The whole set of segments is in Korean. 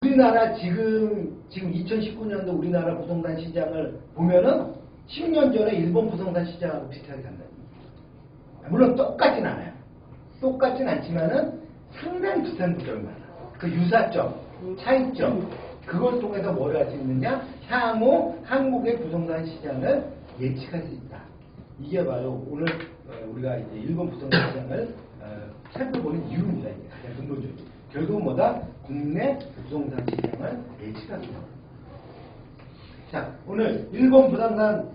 우리나라 지금 2019년도 우리나라 부동산 시장을 보면은 10년 전에 일본 부동산 시장하고 비슷하게 간다. 물론 똑같진 않아요. 똑같진 않지만은 상당히 비슷한 부분이 많아. 그 유사점, 차이점, 그걸 통해서 뭘 할 수 있느냐? 향후 한국의 부동산 시장을 예측할 수 있다. 이게 바로 오늘 우리가 이제 일본 부동산 시장을 살펴보는 이유입니다. 이게 가장 근본적으로. 결국은 뭐다? 국내 부동산 시장을 예측합니다. 자, 오늘 일본 부동산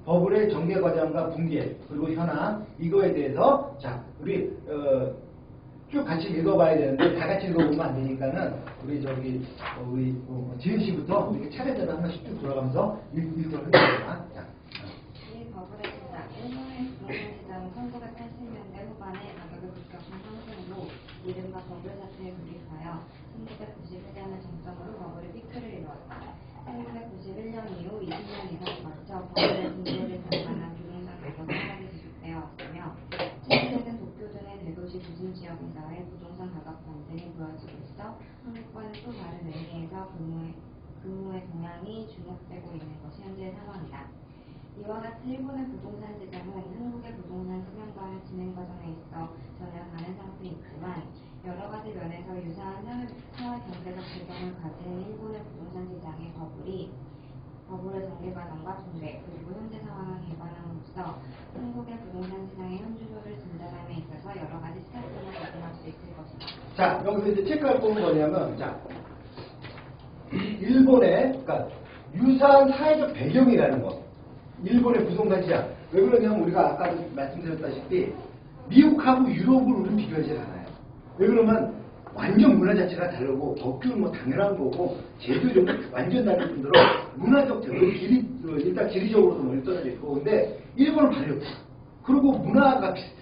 버블의 전개 과정과 붕괴 그리고 현황 이거에 대해서 자 우리 쭉 같이 읽어봐야 되는데 다 같이 읽어보면 안 되니까는 우리 지은 씨부터 이렇게 차례대로 한 번씩 쭉 돌아가면서 읽도록 하겠습니다. 자. 이 버블의 시작. 일본의 부동산 시장은 1980년대 후반에 가격의 급격한 상승으로 이른바 버블 사태에 돌입하여 1991년을 정점으로 버블의 피크를 이루었다. 1991년 이후 20년 이상 걸쳐 버블의 붕괴를 당하는 부동산 가격 하락이 지속되어 왔으며 최근에는 도쿄 등의 대도시 중심 지역에서의 부동산 가격 반등이 보여지고 있어 한국과는 또 다른 의미에서 근무의 동향이 주목되고 있는 것이 현재의 상황이다. 이와 같이 일본의 부동산 시장은 한국의 부동산 수면과의 진행 과정에 있어 전혀 다른 상태에 있지만 여러 가지 면에서 유사한 사회 경제적 배경을 가진 일본의 부동산 시장의 버블의 전개 과정과 붕괴 그리고 현재 상황을 개발함으로써 한국의 부동산 시장의 현주소를 진단함에 있어서 여러 가지 시작점을 발견할 수 있을 것이다. 자 여기서 이제 체크할 부분은 뭐냐면 자 일본의 그러니까 유사한 사회적 배경이라는 것. 일본의 부동산 시장. 왜 그러냐면 우리가 아까도 말씀드렸다시피 미국하고 유럽을 우리는 비교하지 않아요. 왜 그러면 완전 문화 자체가 다르고 법규는 뭐 당연한 거고 제도적으로 완전 다를 뿐더러 문화적 일단 지리적으로도 멀리 떨어져 있고 근데 일본은 발효. 그리고 문화가 비슷해.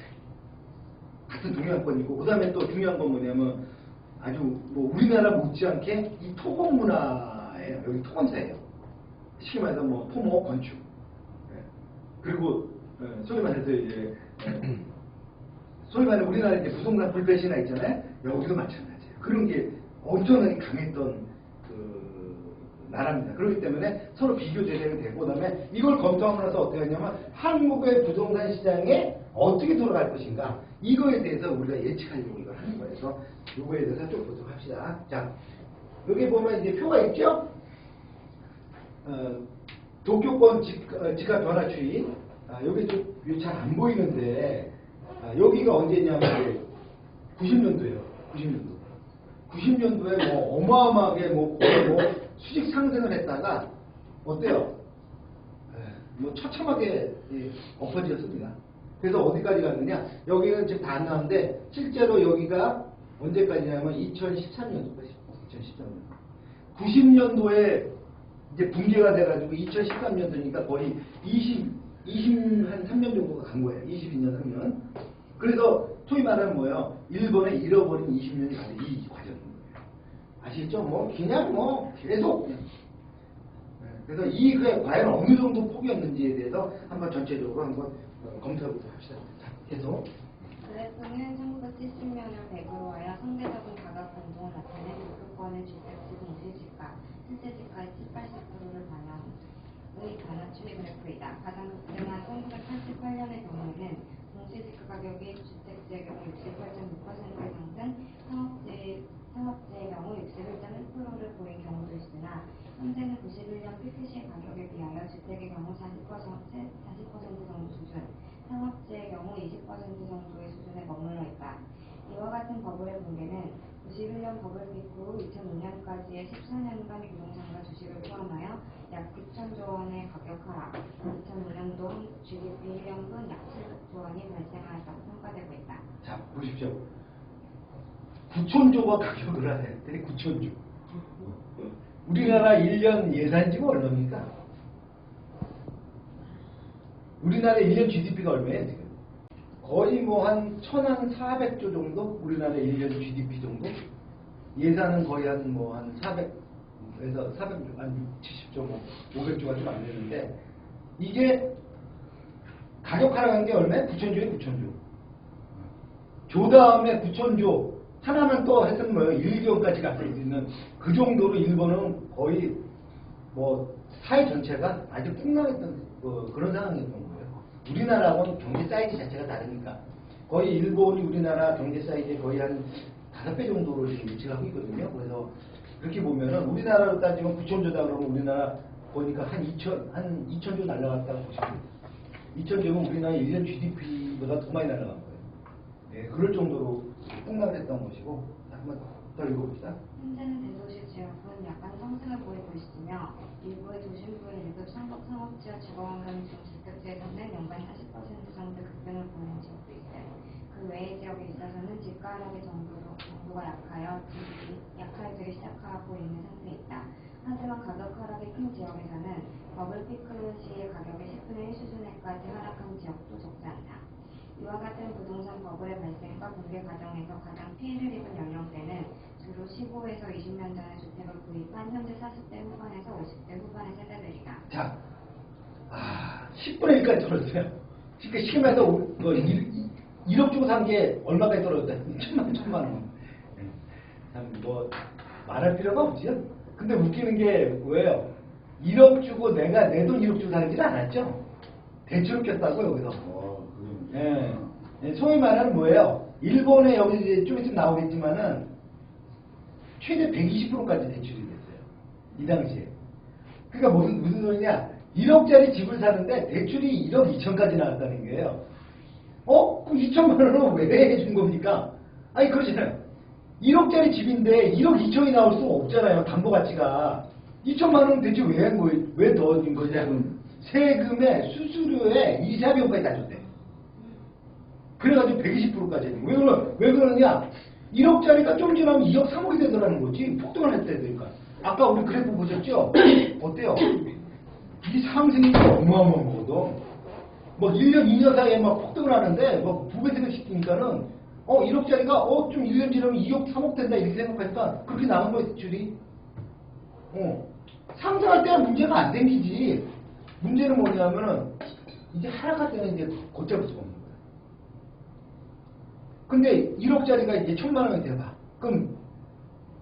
같은 동양권이고 그 다음에 또 중요한 건 뭐냐면 아주 뭐 우리나라 못지않게 이 토건 문화예요. 여기 토건사예요. 쉽게 말해서 뭐 토목 건축. 그리고 소위 말해서 이제 소위 말해 우리나라 이제 부동산 불패 신화 있잖아요. 여기도 마찬가지예요. 그런 게 엄청나게 강했던 그 나라입니다. 그렇기 때문에 서로 비교 대상이 되고 그다음에 이걸 검토하고 나서 어떻게 하냐면 한국의 부동산 시장에 어떻게 돌아갈 것인가 이거에 대해서 우리가 예측하려고 이걸 하는 거예요. 그래서 이거에 대해서 좀 보도록 합시다. 자 여기 보면 이제 표가 있죠. 도쿄권 집값 변화 추이. 여기 좀 잘 안 보이는데 여기가 언제냐면 90년도예요. 90년도에 뭐 어마어마하게 뭐 수직 상승을 했다가 어때요? 뭐 처참하게 엎어졌습니다. 그래서 어디까지 갔느냐? 여기는 지금 다 안 나왔는데 실제로 여기가 언제까지냐면 2013년도까지. 2013년. 90년도에 이제 붕괴가 돼가지고 2013년도니까 거의 23년 정도가 간 거예요. 22년, 3년. 그래서 소위 말하면 뭐예요? 일본의 잃어버린 20년이 바로 이 과정인 거예요. 아시겠죠? 뭐 그냥 뭐 계속 그래서 이게 과연 어느 정도 폭이었는지에 대해서 한번 전체적으로 한번 검토해보도록 합시다. 자, 계속. 그래프는 1970년을 배경으로 하여 상대적인 가격 변동을 나타낸 도쿄권의 주택지 공시지가, 실제지가의 70~80%를 반영의 변화 추이 그래프이다. 가장 급등한 1988년의 경우에는 공시지가 가격이 주택지의 경우 68.6%의 상승, 상업지의 경우 61.1%를 보인 경우도 있으나 현재는 91년 PPC 가격에 비하여 주택의 경우 40% 정도 수준, 상업지의 경우 20% 정도의 수준에 머물러 있다. 이와 같은 버블의 붕괴는 91년 버블 피크 후 2005년까지의 14년간 부동산과 주식을 포함하여 약 9천조 원의 가격 하락, 2005년도 한국 GDP 평균 약 700조 원이 발생하였다고 평가되고 있다. 자, 보십시오. 9천조가 가격을 하랬더니 9천조. 우리나라 1년 예산지가 얼마입니까? 우리나라 1년 GDP가 얼마예요, 지금? 거의 뭐 한 1,400조 정도? 우리나라 1년 GDP 정도? 예산은 거의 한 400에서 400, 한 70조, 뭐 500조가 좀 안 되는데, 이게 가격 하락한 게 얼마예요? 9천조에 9천조. 조 다음에 9천조. 하나는 또 하여튼 뭐 1개월까지 갈 수 있는 그 정도로 일본은 거의 뭐 사회 전체가 아주 풍랑했던 그런 상황이었던 거예요. 우리나라하고는 경제 사이즈 자체가 다르니까 거의 일본이 우리나라 경제 사이즈의 거의 한 5배 정도로 지금 위치하고 있거든요. 그래서 그렇게 보면은 우리나라로 따지면 9천조다 그러면 우리나라 보니까 한 2천조 날라갔다고 보시면 돼요. 2천조면 우리나라 1년 GDP보다 더 많이 날라간 거예요. 네, 그럴 정도로 폭락했던 것이고. 자, 한번 더 읽어봅시다. 현재는 대도시 지역은 약간 상승을 보이고 있으며 일부의 도심부의 1급 상업지역 주거환경 중 주택지에서는 연간 40% 정도 급등을 보이는 지역도 있어요. 그 외의 지역에 있어서는 집가 하락의 정도가 약화되기 시작하고 있는 상태에 있다. 하지만 가격 하락이 큰 지역에서는 버블 피크 시의 가격이 10분의 1 수준에까지 하락한 지역도 적지 않다. 이와 같은 부동산 버블의 발생과 붕괴 과정에서 가장 피해를 입은 연령대는 주로 15에서 20년 전에 주택을 구입한 현재 40대 후반에서 50대 후반의 세대들이다. 자, 10분의 1까지 떨어졌어요. 그러니까 쉽게 말해서 뭐 1억 주고 산 게 얼마까지 떨어졌다? 천만 원. 참 뭐 말할 필요가 없지요. 근데 웃기는 게 뭐예요? 1억 주고 내 돈 1억 주고 사는지는 않았죠. 대출을 꼈다고 여기서. 예. 소위 말하는 뭐예요? 일본에 여기 이제 좀 있으면 나오겠지만은 최대 120%까지 대출이 됐어요. 이 당시에. 그러니까 무슨 소리냐? 1억짜리 집을 사는데 대출이 1억 2천까지 나왔다는 거예요. 그럼 2천만 원은 왜 해준 겁니까? 아니 그러잖아요. 1억짜리 집인데 1억 2천이 나올 수 없잖아요. 담보 가치가. 2천만 원은 대체 왜 한 거예요? 왜 넣어준 거냐? 세금에 수수료에 이자 비용까지 다 줬대. 그래가지고 120%까지 했는 거예요. 왜 그러느냐? 1억짜리가 좀 지나면 2억 3억이 되더라는 거지. 폭등을 했다니까. 아까 우리 그래프 보셨죠? 어때요? 이 상승이 어마어마한 거거든. 뭐 1년, 2년 사이에 막 폭등을 하는데 뭐 2배, 3배 시키니까는 1억짜리가 좀 1년 지나면 2억, 3억 된다 이렇게 생각하니까 그렇게 나온 거예요, 대출이. 상승할 때는 문제가 안 생기지. 문제는 뭐냐면은 이제 하락할 때는 이제 곧잘 수가 없는 거야. 근데 1억짜리가 이제 1,000만 원이 돼봐. 그럼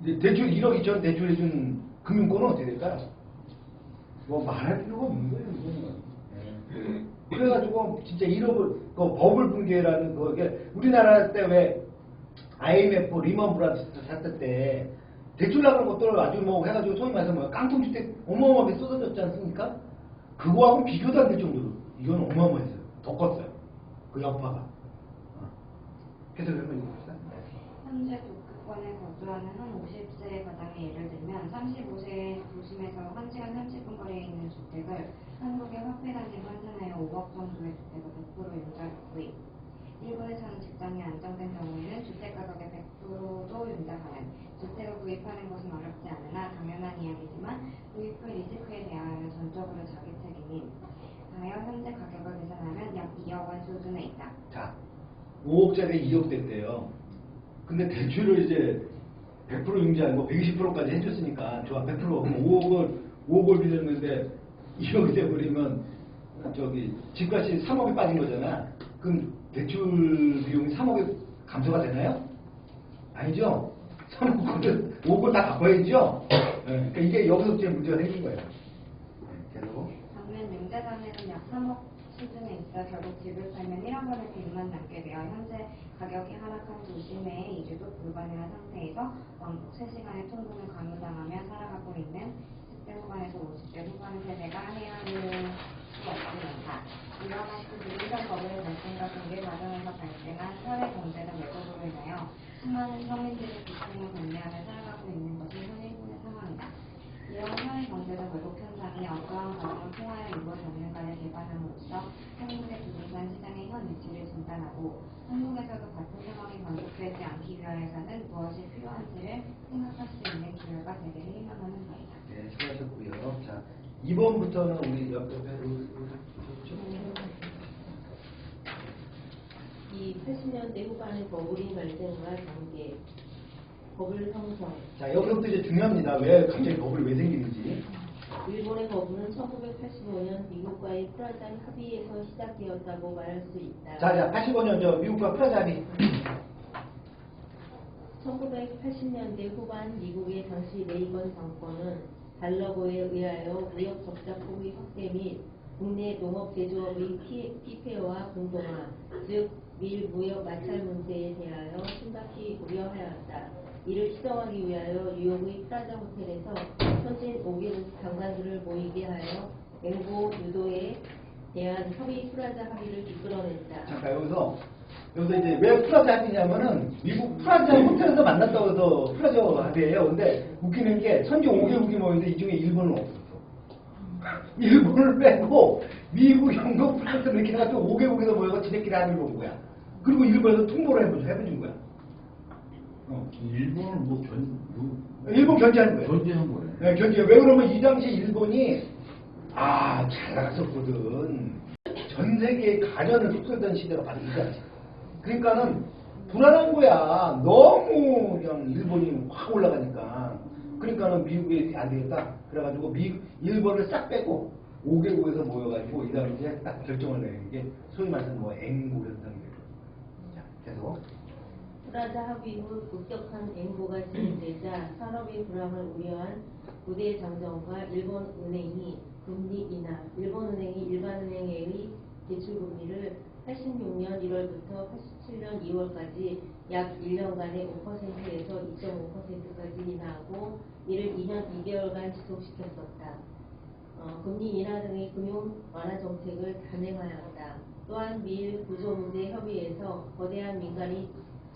이제 대출 1억 2천 대출해준 금융권은 어떻게 될까요? 뭐 말할 필요가 없는 거예요, 이거는. 그래가지고 진짜 1억을 그 버블 붕괴라는 거게 우리나라 때 왜 IMF 리먼 브라더스 샀을 때 대출 나가는 것들 아주 뭐 해가지고 소위 말해서 뭐 깡통주택 어마어마하게 쏟아졌지 않습니까? 그거하고 비교도 안 될 정도로 이건 어마어마했어요. 더 컸어요. 그 여파가. 계속 한번 읽어봅시다. 현재 북극권에 거주하는 한 50세 가장의 예를 들면 35세의 도심에서 1시간 30분 거리에 있는 주택을 한국의 화폐 단위로 환산하여 5억 정도의 주택을 100% 융자 구입. 일본에서는 직장이 안정된 경우에는 주택 가격의 100%도 융자 가능. 주택을 구입하는 것은 어렵지 않으나 당연한 이야기지만 구입 후 리스크에 대하여는 전적으로 자기 책임인. 하여 현재 가격을 계산하면 약 2억 원 수준에 있다. 자, 5억짜리 2억 됐대요. 근데 대출을 이제 100% 융자하고 120%까지 해줬으니까 좋아 100% 그럼 5억을 빌렸는데 2억이 돼버리면 저기 집값이 3억이 빠진 거잖아. 그럼 대출 비용이 3억이 감소가 되나요? 아니죠. 3억 5억을 다 갚아야죠. 그러니까 이게 여기서 이제 문제가 생긴 거예요. 계속. 반면 융자단에는 약 3억 수준에 있어 결국 집을 팔면 1억 원의 빚만 남게 되어 현재 가격이 하락한 도시 내에 이주도 불가능한 상태에서 왕복 3시간의 통근을 강요당하며 살아가고 있는 10대 후반에서 50대 후반 세대가 해야 하는 수가 없습니다. 이와 같은 부동산 버블의 발생과 붕괴 과정에서 발생한 사회 경제적 왜곡으로 인하여 수많은 서민들이 고통을 감내하며 살아가고 있는 것이 현일본의 상황이다. 이런 사회 경제적 왜곡 현상이 어떠한 과정을 통하여 이루어졌는가를 개발함으로써 한국의 부동산 시장의 현 위치를 진단하고 한국에서도 같은 상황이 반복되지 않기 위하여서는 무엇이 필요한지를 생각할 수 있는 기회가 되기를 희망하는 바이다. 네, 수고하셨고요. 자, 2번부터는 우리 옆에 이 80년대 후반의 버블이 발생과 관계, 버블 형성. 자, 여기서부터 이제 중요합니다. 왜 갑자기 버블이 왜 생기는지. 일본의 버블은 1985년 미국과의 프라자 합의에서 시작되었다고 말할 수 있다. 자, 85년 저 미국과 프라자 합의. 1980년대 후반 미국의 당시 레이건 정권은 달러고에 의하여 무역 적자 폭의 확대 및 국내 농업 제조업의 피폐와 공동화, 즉 밀 무역 마찰 문제에 대하여 심각히 우려하였다. 이를 시정하기 위하여 뉴욕의 프라자 호텔에서 선진 5개국 장관들을 모이게 하여 앵보 유도에 대한 협의 프라자 합의를 이끌어냈다. 잠깐 여기서 이제 왜 프라자 합의냐면은 미국 프라자 호텔에서 만났다고 해서 프라자 합의예요. 근데 웃기는 게 선진 5개국이 모였는데 이 중에 일본은 없었어. 일본을 빼고 미국, 영국, 프랑스 이렇게 해가지고 5개국에서 모여서 지네끼리 합의를 본 거야. 그리고 일본에서 통보를 해준 거야. 일본을 일본 견제하는 거예요. 견제한 거예요. 네, 견제. 왜 그러면 이 당시에 일본이 잘 나갔었거든. 전 세계의 가전을 휩쓸던 시대가 바로 이 당시. 그러니까는 불안한 거야. 너무 그냥 일본이 확 올라가니까. 그러니까는 미국이 안 되겠다. 그래가지고 일본을 싹 빼고 5개국에서 모여가지고 이 당시에 딱 결정을 내는 게 소위 말해서 뭐 앵고 현상이에요. 자, 계속. 프라자 합의 후 급격한 앵보가 진행되자 산업의 불황을 우려한 부대 장정과 일본은행이 금리 인하, 일본은행이 일반은행의 대출금리를 86년 1월부터 87년 2월까지 약 1년간의 5%에서 2.5%까지 인하하고 이를 2년 2개월간 지속시켰었다. 금리 인하 등의 금융 완화 정책을 단행하였다. 또한 미일 구조문제 협의에서 거대한 민간이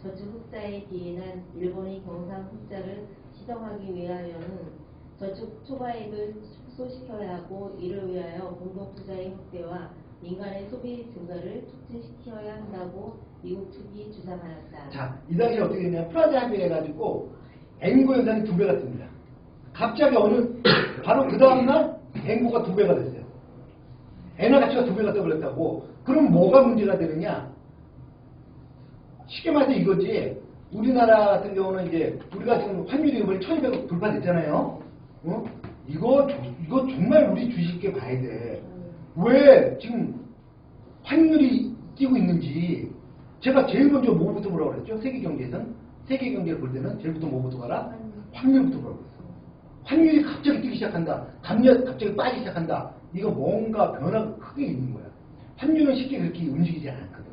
저축 흑자에 비인한 일본의 경상 흑자를 시정하기 위하여는 저축 초과액을 축소시켜야 하고 이를 위하여 공동투자의 확대와 민간의 소비 증가를 촉진시켜야 한다고 미국 측이 주장하였다. 자, 이 당시에 어떻게 됐냐. 프라자 합의 해가지고 앵고 현상이 2배가 뜹니다. 갑자기 바로 그 다음날 앵고가 2배가 됐어요. 엔화 가치가 2배가 떠버렸다고. 그럼 뭐가 문제가 되느냐? 쉽게 말해서 이거지. 우리나라 같은 경우는 이제 우리가 지금 환율이 이번에 1200억 돌파됐잖아요. 이거 정말 우리 주식 있게 봐야 돼. 왜 지금 환율이 뛰고 있는지. 제가 제일 먼저 뭐부터 보라고 그랬죠? 세계경제에서는. 세계경제를 볼 때는 제일부터 뭐부터 가라? 환율부터 보라고 그랬어. 환율이 갑자기 뛰기 시작한다. 갑자기 빠지기 시작한다. 이거 뭔가 변화가 크게 있는 거야. 환율은 쉽게 그렇게 움직이지 않거든.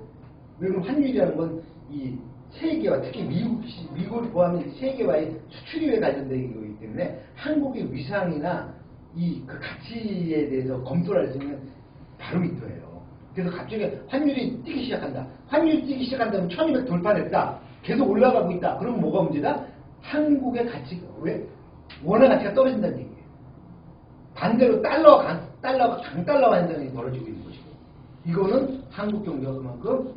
왜냐면 환율이라는 건 이 세계와 특히 미국을 포함한 세계와의 수출입에 관련된 거기 때문에 한국의 위상이나 그 가치에 대해서 검토를 할 수 있는 바로미터예요. 그래서 갑자기 환율이 뛰기 시작한다. 환율이 뛰기 시작한다면 1200 돌파했다. 계속 올라가고 있다. 그러면 뭐가 문제다? 한국의 가치가 왜? 원화 가치가 떨어진다는 얘기예요. 반대로 달러가 강달러 현상이 벌어지고 있는 것이고 이거는 한국 경제가 그만큼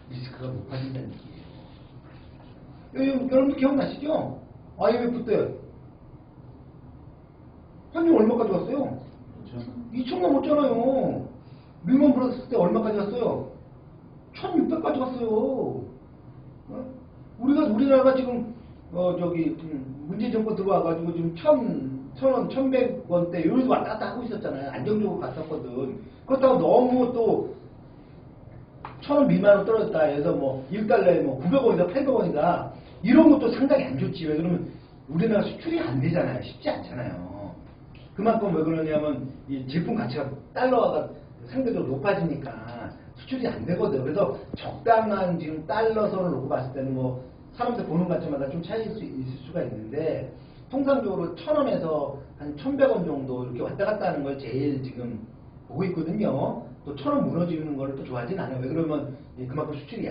리스크가 높아진다는 얘기예요. 여러분들 기억나시죠? IMF 때 환율 얼마까지 왔어요? 2천 넘었잖아요. 리먼 브라더스 때 얼마까지 왔어요? 1600까지 왔어요. 우리나라가 지금 문재인 정권 들어와가지고 지금 1,000원, 1,100원대 여기서 왔다 갔다 하고 있었잖아요. 안정적으로 갔었거든. 그렇다고 너무 또 1,000원 미만으로 떨어졌다 해서 뭐 1달러에 뭐 900원이다 800원이다 이런 것도 상당히 안 좋지. 왜 그러면 우리나라 수출이 안 되잖아요. 쉽지 않잖아요. 그만큼 왜 그러냐면 이 제품 가치가 달러가 상대적으로 높아지니까 수출이 안 되거든. 그래서 적당한 지금 달러 선을 놓고 봤을 때는 뭐 사람들 보는 가치마다 좀 차이일 수 있을 수가 있는데 통상적으로 1,000원에서 한 1,100원 정도 이렇게 왔다 갔다 하는 걸 제일 지금 보고 있거든요. 또 1,000원 무너지는 걸 또 좋아하진 않아요. 왜 그러면 그만큼 수출이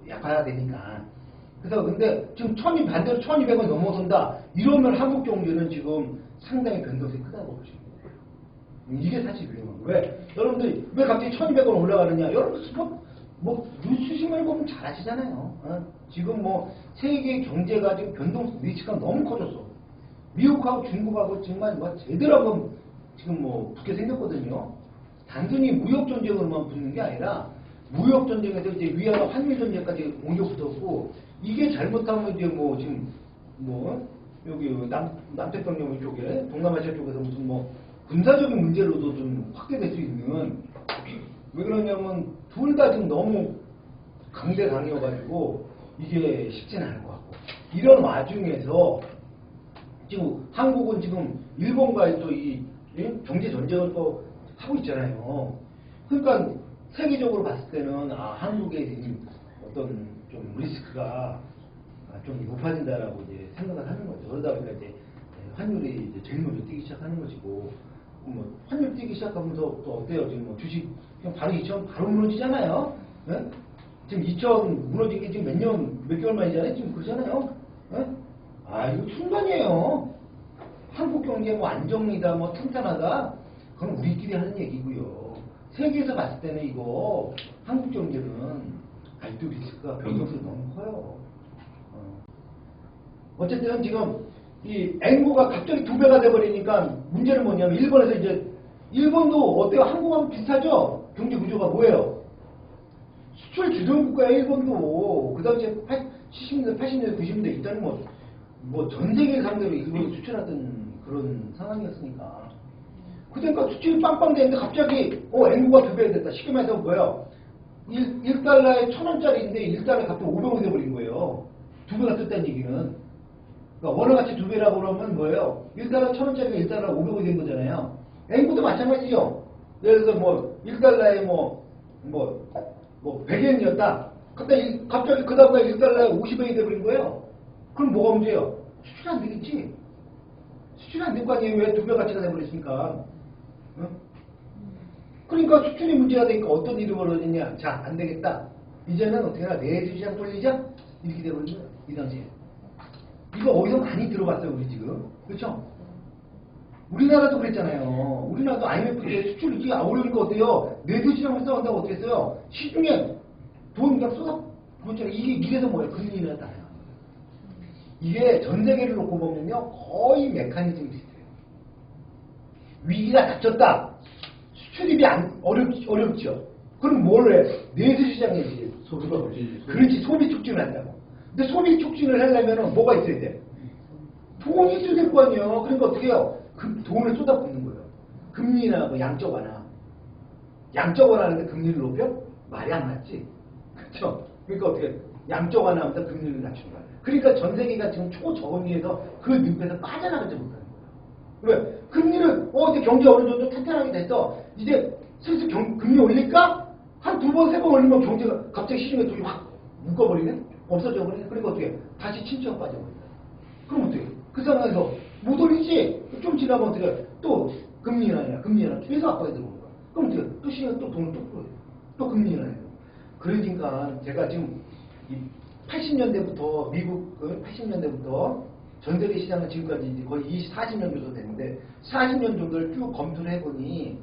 약화되니까. 그래서 근데 지금 반대로 1,200원 넘어선다. 이러면 한국 경제는 지금 상당히 변동성이 크다고 보시면 돼요. 이게 사실 위험한 거예요. 왜? 여러분들이 왜 갑자기 1,200원 올라가느냐? 여러분들 뉴스 신문을 보면 잘 아시잖아요. 지금 뭐 세계 경제가 지금 변동 리스크가 너무 커졌어. 미국하고 중국하고 정말 뭐 제대로 한번 지금 뭐 붙게 생겼거든요. 단순히 무역 전쟁으로만 붙는 게 아니라 무역 전쟁에서 이제 위안화 환율 전쟁까지 공격 붙었고 이게 잘못하면 이제 뭐 지금 뭐 여기 남태평양 쪽에 동남아시아 쪽에서 무슨 뭐 군사적인 문제로도 좀 확대될 수 있는. 왜 그러냐면 둘 다 지금 너무 강대강이어가지고 이게 쉽지는 않을 것 같고 이런 와중에서 지금 한국은 지금 일본과의 또 이 경제 전쟁을 또 하고 있잖아요. 그러니까 세계적으로 봤을 때는 한국의 어떤 좀 리스크가 좀 높아진다라고 이제 생각을 하는 거죠. 그러다 보니까 이제 환율이 이제 제일 먼저 뛰기 시작하는 것이고, 뭐 환율 뛰기 시작하면서 또 어때요? 지금 뭐 주식 그냥 바로 2천 바로 무너지잖아요. 예? 지금 2천 무너진 게 지금 몇 개월 만이잖아요. 지금 그러잖아요. 예? 이거 순간이에요. 한국 경제 뭐 안정이다, 뭐 탄탄하다, 그건 우리끼리 하는 얘기고요. 세계에서 봤을 때는 이거 한국 경제는 아직도 리스크가 변동성이 너무 커요. 어쨌든 지금 이 앵무가 갑자기 2배가 돼버리니까 문제는 뭐냐면 일본에서 이제 일본도 어때요? 한국하고 비슷하죠? 경제 구조가 뭐예요? 수출 주도국 국가야 일본도. 그 당시에 70년대, 80년대, 90년대 있다는 뭐 전 세계를 상대로 일본이 수출하던 그런 상황이었으니까. 그러니까 수출이 빵빵 되는데 갑자기 앵무가 2배가 됐다. 쉽게 말해서 뭐예요? 1달러에 1,000원짜리인데 1달러에 갑자기 500원이 돼버린 거예요. 2배가 떴다는 얘기는. 그러니까 원화가치 2배라고 그러면 뭐예요? 1달러 1,000원짜리가 1달러 500원이 된 거잖아요. 앵무도 마찬가지죠. 예를 들어서 뭐 1달러에 뭐 100엔이었다. 갑자기 그 다음날 1달러에 50엔이 돼버린 거예요. 그럼 뭐가 문제예요? 수출이 안 되겠지. 수출이 안 될 거 아니에요. 왜 2배 가치가 돼버렸으니까. 어? 그러니까 수출이 문제가 되니까 어떤 일이 벌어지냐. 자, 안 되겠다. 이제는 어떻게 하나 내수시장 돌리자? 이렇게 돼버린 거예요. 이 당시에. 이거 어디서 많이 들어봤어요, 우리 지금. 그렇죠? 우리나라도 그랬잖아요. 우리나라도 IMF 때 수출 이렇게 어려우니까 어때요? 내수시장을 싸운다고 어떻게 했어요? 시중에 돈 그냥 쏟아 부었잖아요. 이래서 뭐예요? 금리 인하다. 이게 전 세계를 놓고 보면요, 거의 메커니즘이 비슷해요. 위기가 닥쳤다. 수출입이 어렵죠. 그럼 뭘 해? 내수시장에 이제 소비가 그렇지, 소비 촉진을 한다고. 근데 소비 촉진을 하려면 뭐가 있어야 돼? 돈이 있어야 될 거 아니에요. 그러니까 어떻게 해요? 돈을 쏟아붓는 거예요. 금리나 뭐 양적 완화. 양적 완화하는데 금리를 높여? 말이 안 맞지. 그렇죠? 그러니까 어떻게 양적 완화하면서 금리를 낮추는 거야. 그러니까 전 세계가 지금 초저금리에서 그 늪에서 빠져나가지 못하는 거예요. 왜? 금리를 이제 경제 어느 정도 탄탄하게 돼서 이제 슬슬 금리 올릴까? 한 2번, 3번 올리면 경제가 갑자기 시중에 돈이 확 묶어버리네? 없어져 버리네? 그러니까 어떻게 다시 침체가 빠져버린다. 그럼 어떻게 그 상황에서 못 올리지? 좀 지나면 어떻게 또 금리 인하냐 계속 압박이 들어오는 거야. 그럼 어떻게 또 시중에 또 돈을 또 풀어요. 또 금리 인하냐. 그러니까 제가 지금 이 80년대부터 미국 80년대부터 전 세계 시장은 지금까지 이제 거의 40년 정도 됐는데 40년 정도를 쭉 검토를 해보니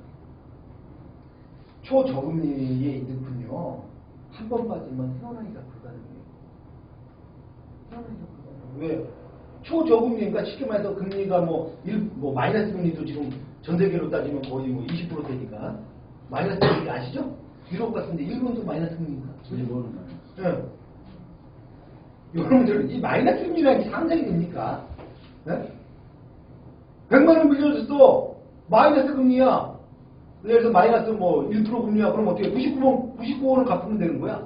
초저금리에 있는 분요 한 번 빠지면 헤어나기가 불가능해요. 왜? 초저금리니까 쉽게 말해서 금리가 뭐 마이너스 금리도 지금 전 세계로 따지면 거의 뭐 20%대니까 마이너스 금리 아시죠? 유럽 같은데 일본도 마이너스 금리니까. 일본은 예. 여러분들 이 마이너스 금리라는 게 상상이 됩니까? 네? 100만 원 빌려줬어. 마이너스 금리야. 예를 들어서 마이너스 뭐 1% 금리야. 그럼 어떻게 99원을 갚으면 되는 거야?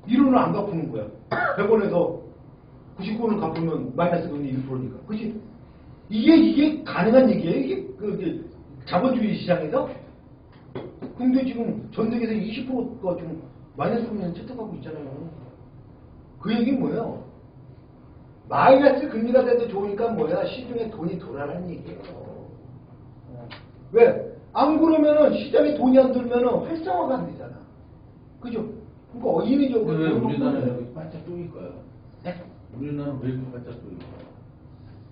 1원을 안 갚는 거야. 100원에서 99원을 갚으면 마이너스 금리 1%니까. 그치? 이게 가능한 얘기예요? 이게 자본주의 시장에서? 근데 지금 전 세계에서 20%가 지금 마이너스 금리를 채택하고 있잖아요. 그 얘기는 뭐예요? 마이너스 금리가 돼도 좋으니까 뭐야? 시중에 돈이 돌아라는 얘기예요. 왜? 안 그러면은 시장에 돈이 안 들면은 활성화가 안 되잖아. 그죠? 그러니까 인위적으로. 왜 우리나라는 여기 반짝 쪼일 거야? 네? 우리나라는 왜 이렇게 반짝 쪼일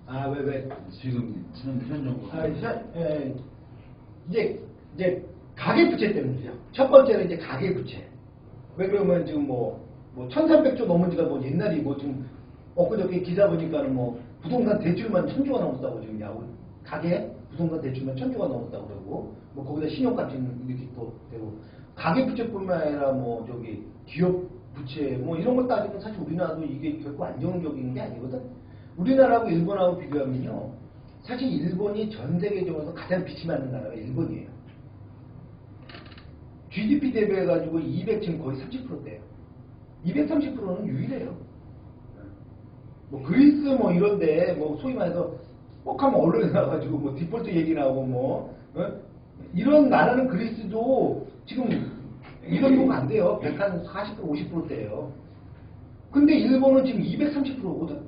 거야? 왜? 지금 현 정부. 이제 가계부채 때문이죠. 첫 번째는 이제 가계부채. 왜 그러면 지금 뭐 1,300조 넘은 지가 뭐 옛날이 뭐 지금 엊그저께 기사 보니까는 뭐 부동산 대출만 1,000조가 넘었다고 지금 가계 부동산 대출만 1,000조가 넘었다고 그러고 뭐 거기다 신용카드는 이렇게 또 되고 가계부채뿐만 아니라 뭐 저기 기업 부채 뭐 이런 걸 따지면 사실 우리나라도 이게 결코 안정적인 게 아니거든. 우리나라하고 일본하고 비교하면요. 사실 일본이 전 세계적으로 가장 빛이 나는 나라가 일본이에요. GDP 대비해가지고 200 지금 거의 30%대예요. 230%는 유일해요. 뭐 그리스 뭐 이런데 뭐 소위 말해서 꼭 하면 언론에 나와가지고 뭐 디폴트 얘기 나오고 뭐 이런 나라는 그리스도 지금 이 정도가 안 돼요. 140% 50%대예요. 근데 일본은 지금 230%거든.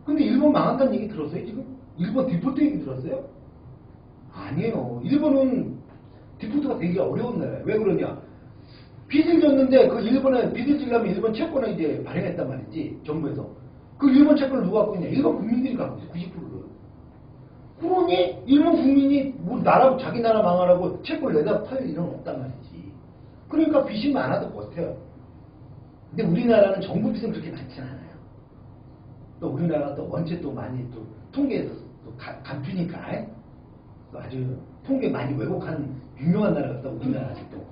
근데 일본 망한다는 얘기 들었어요 지금? 일본 디폴트 얘기 들었어요? 아니에요. 일본은 디폴트가 되게 어려운 나라예요. 왜 그러냐? 빚을 졌는데 그 일본에 빚을 지려면 일본 채권을 이제 발행했단 말이지 정부에서. 그 일본 채권을 누가 갖고 있냐? 일본 국민들이 갖고 있어. 90%를. 그러니 일본 국민이 뭐 나라 자기 나라 망하라고 채권을 내다 팔 일은 없단 말이지. 그러니까 빚이 많아도 버텨요. 근데 우리나라는 정부 빚은 그렇게 많지 않아요. 또 우리나라가 또 원체 또 많이 또 통계에서 또 감추니까 또 아주 통계 많이 왜곡한 유명한 나라가 또 우리나라지 또.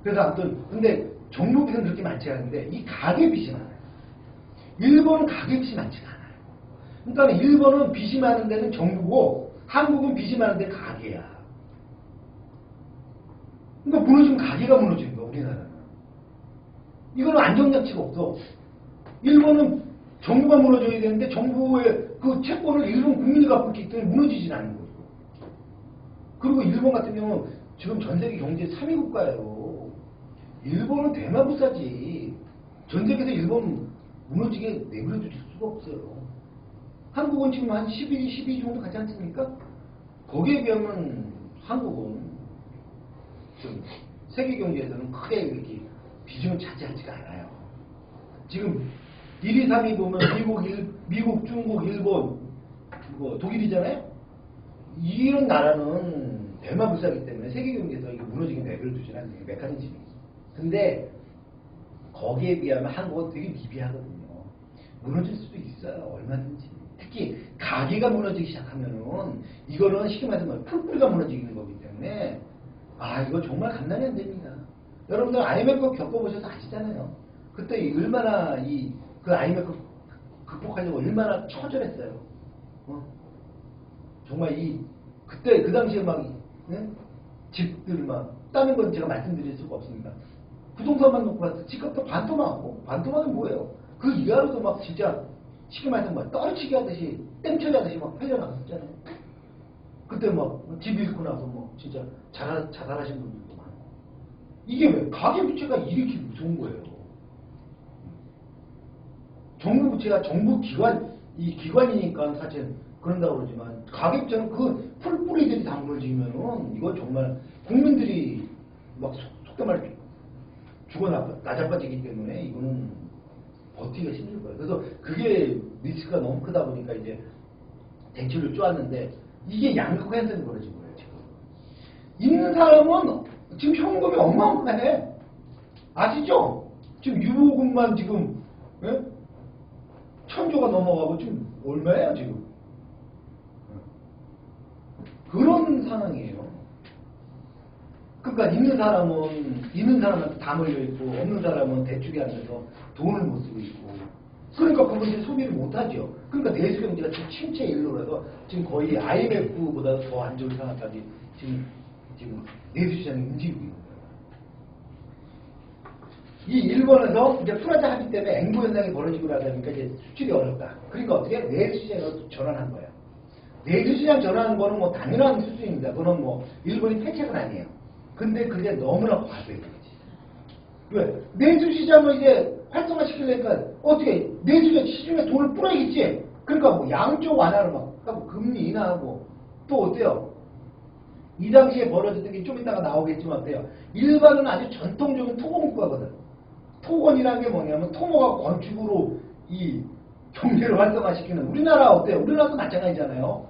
그래서 아무튼 근데 정부 빚은 그렇게 많지 않은데 이 가계 빚이 많아요. 일본은 가계 빚이 많지가 않아요. 그러니까 일본은 빚이 많은 데는 정부고 한국은 빚이 많은 데 가계야. 그러니까 무너지면 가계가 무너지는 거야 우리나라는. 이거는 안정장치가 없어. 일본은 정부가 무너져야 되는데 정부의 그 채권을 일본 국민이 갖고 있기 때문에 무너지진 않는 거죠. 그리고 일본 같은 경우는 지금 전 세계 경제 3위 국가예요. 일본은 대마부사지. 전 세계에서 일본 무너지게 내버려 둘 수가 없어요. 한국은 지금 한 12 정도 가지 않습니까? 거기에 비하면 한국은 좀 세계 경제에서는 크게 이렇게 비중을 차지하지가 않아요. 지금 1, 2, 3위 보면 미국, 중국, 일본, 뭐 독일이잖아요. 이런 나라는 대마불사기 때문에 세계 경제에서 이게 무너지게 내버려 두지 않는 메커니즘이 있어요. 근데 거기에 비하면 한국은 되게 미비하거든요. 무너질 수도 있어요. 얼마든지. 특히 가계가 무너지기 시작하면은 이거는 쉽게 말해서 풀뿌리가 무너지는 거기 때문에 이거 정말 감당이 안 됩니다. 여러분들 IMF 겪어보셔서 아시잖아요. 그때 얼마나 그 IMF 극복하려고 얼마나 처절했어요. 정말 그때 그 당시에 막 집들 막 따는 건 제가 말씀드릴 수가 없습니다. 부동산만 놓고 봐서 집값도 반토막하고 반토막은 뭐예요? 그 이하로도 막 진짜 쉽게 말해서 막 떨어치기 하듯이 땡처리 하듯이 막 팔려나갔잖아요. 그때 막 집 잃고 나서 뭐 진짜 자살하신 분들도 많고. 이게 왜? 가계부채가 이렇게 무서운 거예요. 정부 부채가 정부 기관이니까 사실 그런다고 그러지만 가계부채는 그 풀뿌리들이 다 무너지면은 이건 정말 국민들이 막 속된 말로 죽어 나자빠지기 때문에 이거는 버티기가 힘들 거예요. 그래서 그게 리스크가 너무 크다 보니까 이제 대출을 쪼았는데 이게 양극화 현상이 벌어진 거예요. 지금 있는 사람은 지금 현금이 어마어마해. 아시죠? 지금 유보금만 지금 1,000조가 넘어가고 지금 얼마예요 지금? 그런 상황이에요. 그러니까 있는 사람한테 다 몰려있고 없는 사람은 대출이 안 돼서 돈을 못 쓰고 있고 그러니까 그분들이 소비를 못하죠. 그러니까 내수 경제가 지금 침체 일로라서 지금 거의 IMF보다 더 안 좋은 상황까지 지금 내수 시장이 움직이고 있는 거예요. 이 일본에서 이제 프라자 합의 때문에 앵보 현상이 벌어지고 나니까 이제 수출이 어렵다. 그러니까 어떻게 내수 시장으로 전환한 거예요. 내수 시장 전환한 거는 뭐 당연한 수준입니다. 그건 뭐 일본이 패착은 아니에요. 근데 그게 너무나 과도해진 거지. 왜? 내수 시장을 이제 활성화시키려니까 어떻게 내수 시중에 돈을 뿌려야겠지. 그러니까 뭐 양쪽 완화를 막 하고 금리 인하하고 또 어때요? 이 당시에 벌어졌던 게 좀 이따가 나오겠지만 어때요? 일반은 아주 전통적인 토건국가거든. 토건이라는 게 뭐냐면 토목과 건축으로 이 경제를 활성화시키는 우리나라 어때요? 우리나라도 마찬가지잖아요.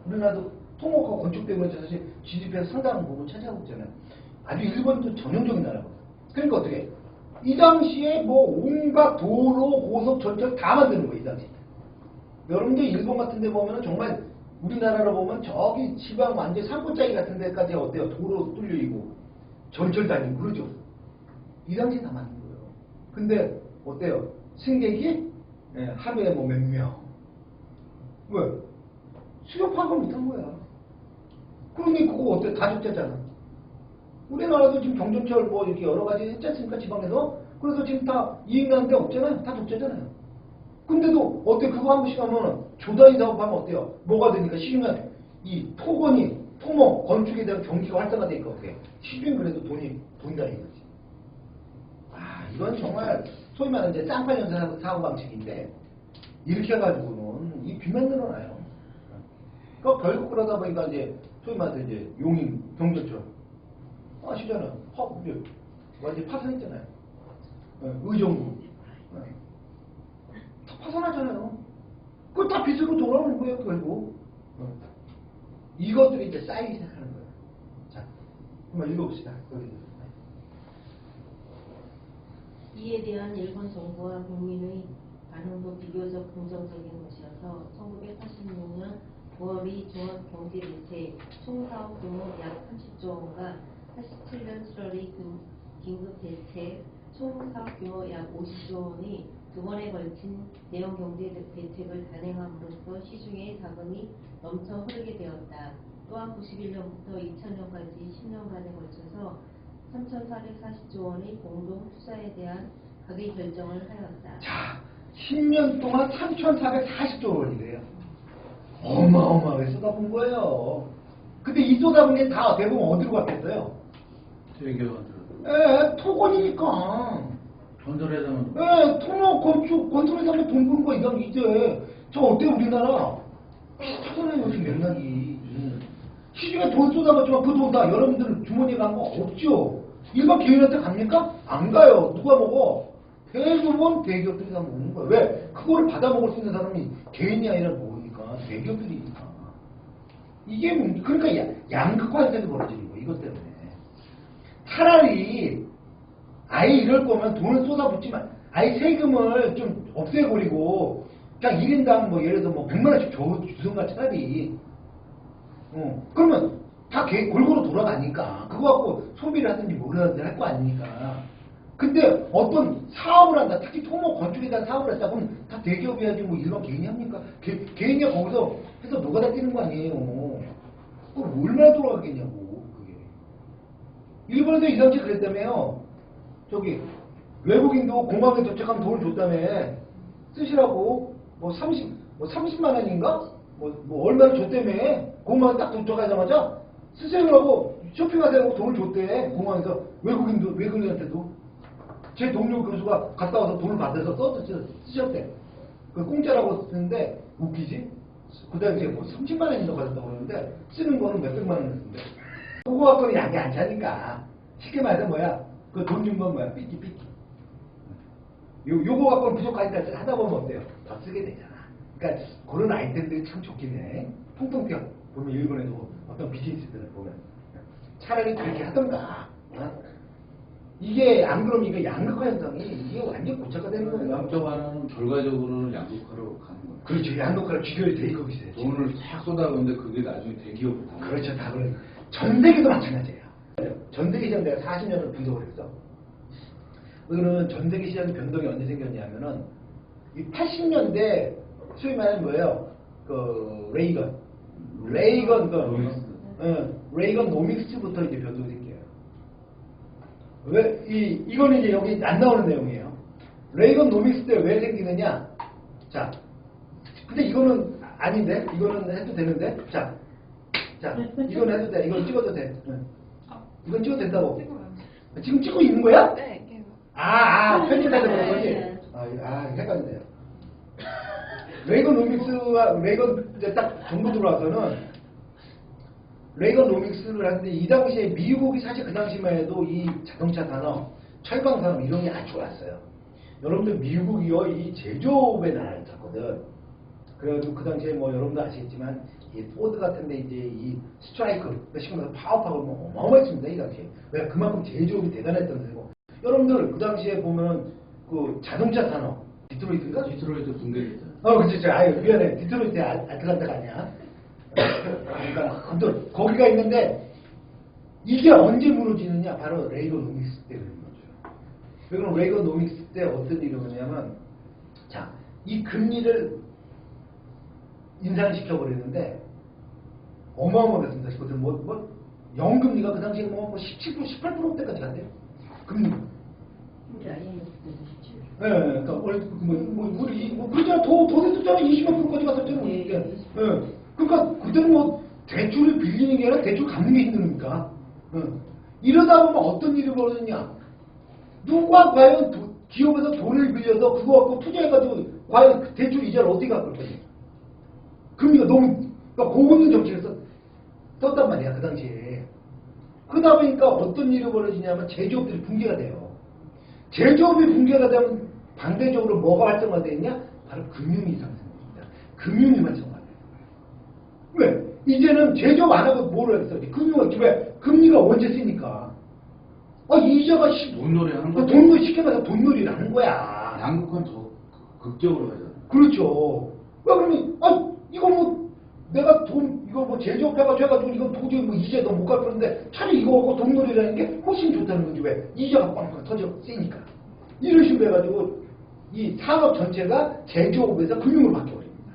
우리나라도 토목과 건축 때문에 사실 GDP에서 상당한 부분 차지하고 있잖아요. 아주 일본도 전형적인 나라거든. 그러니까 어떻게? 이 당시에 뭐 온갖 도로, 고속, 전철 다 만드는 거예요. 이 당시에. 여러분들 일본 같은 데 보면 정말 우리나라로 보면 저기 지방 완전 산골짜기 같은 데까지 어때요? 도로 뚫려있고 전철 다니고 그러죠. 이 당시에 다 만든 거예요. 근데 어때요? 승객이 하루에 뭐 몇 명. 왜? 수요 파악을 못한 거야. 그러니 그거 어때? 다 적자잖아. 우리나라도 지금 경전철 뭐 이렇게 여러 가지 했지 않습니까? 지방에서. 그래서 지금 다 이익 나는 데 없잖아요. 다 독자잖아요. 근데도 어때? 그거 한 번씩 하면 조단위 사업하면 어때요? 뭐가 되니까 시중에 이 토건이 토목 건축에 대한 경기가 활성화되니까 어떻게? 시중에 그래도 돈이 돈다 이거지. 아 이건 정말 소위 말하는 이제 쌍팔년 사고 방식인데 이렇게 해가지고는 이 빚만 늘어나요. 그러니까 결국 그러다 보니까 이제 소위 말해서 이제 용인 경전철 아시잖아요. 완전 파산했잖아요. 의정부 다 파산하잖아요. 그거 다 빚으로 돌아오는 거예요, 결국. 이것들이 이제 쌓이기 시작하는 거예요. 자, 한번 읽어봅시다. 여기. 이에 대한 일본 정부와 국민의 반응도 비교적 긍정적인 것이어서 1986년 9월의 종합경제대책 총사업 규모 약 30조 원과 87년 7월의 긴급대책 총사업 규모 약 50조 원의 두 번에 걸친 대형 경제 대책을 단행함으로써 시중에 자금이 넘쳐 흐르게 되었다. 또한 91년부터 2000년까지 10년간에 걸쳐서 3,440조 원의 공동 투자에 대한 가계 결정을 하였다. 자, 10년 동안 3,440조 원이래요. 어마어마하게 쏟아본 거예요. 근데 이 쏟아본 게 다 대부분 어디로 갔겠어요? 대기업들. 토건이니까. 건설회사는 통로 건축, 건설에서 하면 돈 버는 거 이건 이제 저 어때 우리나라? 타산해 요즘 맥락이. 시중에 돈 쏟아봤지만 그 돈 다 여러분들 주머니에 간 거 없죠? 일반 개인한테 갑니까? 안 가요. 누가 먹어? 대부분 대기업들이 다 먹는 거야. 왜? 그거를 받아 먹을 수 있는 사람이 개인이 아니라 뭐니까 대기업들이니까. 이게 그러니까 양극화 현상이 벌어지는 거야. 이것 때문에. 차라리 아예 이럴 거면 돈을 쏟아붓지만 아예 세금을 좀 없애버리고 그냥 1인당 뭐 예를 들어 뭐 100만 원씩 주던가 차라리 그러면 다 골고루 돌아가니까 그거 갖고 소비를 하든지 뭘 하든지 할 거 아닙니까. 근데 어떤 사업을 한다, 특히 토목 건축에 대한 사업을 했다 그러면 다 대기업이 하지 뭐 일반 개인이 합니까? 개인이 거기서 해서 노가다 뛰는 거 아니에요. 그럼 얼마나 돌아가겠냐고. 그게 일본에서 이 당시 그랬다며요. 저기 외국인도 공항에 도착하면 돈을 줬다며 쓰시라고 뭐 30만 원인가 뭐 얼마를 줬다며 공항에 딱 도착하자마자 쓰세요라고 쇼핑하세요 돈을 줬대. 공항에서 외국인한테도 제 동료 교수가 갔다 와서 돈을 받아서 쓰셨대. 그 공짜라고 쓰는데 웃기지? 그 당시에 뭐 30만 원인가 받았다고 그러는데 쓰는 거는 몇백만 원 쓰는데 그거 갖고는 양이 안 차니까 쉽게 말해서 뭐야 그 돈 준 건 뭐야? 삐끼. 요거 갖고는 부족하니까 하다 보면 어때요? 더 쓰게 되잖아. 그러니까 그런 아이템들이 참 좋긴 해. 통통 튀어. 보면 일본에도 어떤 비즈니스들을 보면 차라리 그렇게 하던가. 이게 안 그러면 이거 양극화 현상이 이게 완전 고착화되는 거예요. 양쪽 하나는 결과적으로는 양극화로 가는 거예요. 그렇죠. 양극화로 귀결이 돼 있고 있어요. 돈을 싹 쏟아부는데 그게 나중에 대기업으로 다. 그렇죠. 다 그런. 전 세계도 마찬가지예요. 전 세계 시장 내가 40년을 분석을 했어. 그거는 전 세계 시장 변동이 언제 생겼냐면은 이 80년대 소위 말하는 뭐예요? 그 레이건 레이건 노믹스부터 이제 변동이 생겨요. 왜 이거는 이제 여기 안 나오는 내용이에요. 레이건 노믹스 때 왜 생기느냐? 자, 근데 이거는 아닌데 이거는 해도 되는데 자 이건 해도 돼. 이건 찍어도 돼. 이건 찍어도 된다고. 지금 찍고 있는 거야? 네. 편집해서 그런 거지? 헷갈리네요. 레이건 노믹스와 레이건 이제 딱 정부 들어와서는 레이건 노믹스를 하는데 이 당시에 미국이 사실 그 당시만 해도 이 자동차 산업, 철강 산업 이런 게 아주 좋았어요. 여러분들 미국이요 이 제조업의 나라였거든. 그래가지고 그 당시에 뭐 여러분도 아시겠지만 이 포드 같은데 이제 이 스트라이크 시키면서 파업하고 뭐 어마어마했습니다 이 당시에. 왜 그만큼 제조업이 대단했던 데고. 여러분들 그 당시에 보면 그 자동차 산업 디트로이트인가? 디트로이트 붕괴됐잖아. 그치. 미안해. 디트로이트 아틀란타가 아니야. 그러니까 아무튼 거기가 있는데 이게 언제 무너지느냐? 바로 레이건 노믹스 때 그런 거죠. 그럼 레이건 노믹스 때 어떤 일이 오냐면 자, 이 금리를 인상시켜 버리는데 어마어마했습니다. 그때 연금리가 그 당시에 뭐 17%, 18%대까지 간대요. 금리. 우리 IMF 때도 17. 예, 그러니까 우리 그러잖아. 더 됐었잖아. 20몇 %까지 갔었잖아. 예, 이게. 예. 그러니까 그때는 뭐 대출을 빌리는 게 아니라 대출 갚는 게 힘드니까. 이러다 보면 어떤 일이 벌어졌냐? 누가 과연 기업에서 돈을 빌려서 그거 갖고 투자해가지고 과연 그 대출 이자를 어떻게 갚을 거지? 금리가 너무 그러니까 고금리 정책에서 썼단 말이야 그 당시에. 그러다 보니까 어떤 일이 벌어지냐면 제조업들이 붕괴가 돼요. 제조업이 붕괴가 되면 반대적으로 뭐가 활성화되느냐? 바로 금융이 상승됩니다. 금융이만 정화돼요. 왜? 이제는 제조업 안 하고 뭘 하겠어? 금융은 왜? 금리가 원체 쓰니까. 이자가 돈놀이 하는 거죠. 돈놀이 시켜가서 돈놀이를 하는 거야. 양극화는 더 극적으로 가잖아. 그렇죠. 왜 그러면 이거 뭐 내가 돈 이거 뭐 제조업해가지고 해가지고 이건 도저히 뭐 이자도 못 갚는데 차라리 이거 하고 돈놀이라는 게 훨씬 좋다는 거지. 왜? 이자가 꽝꽝 터져 세니까. 이런 식으로 해가지고 이 산업 전체가 제조업에서 금융으로 바뀌어버립니다.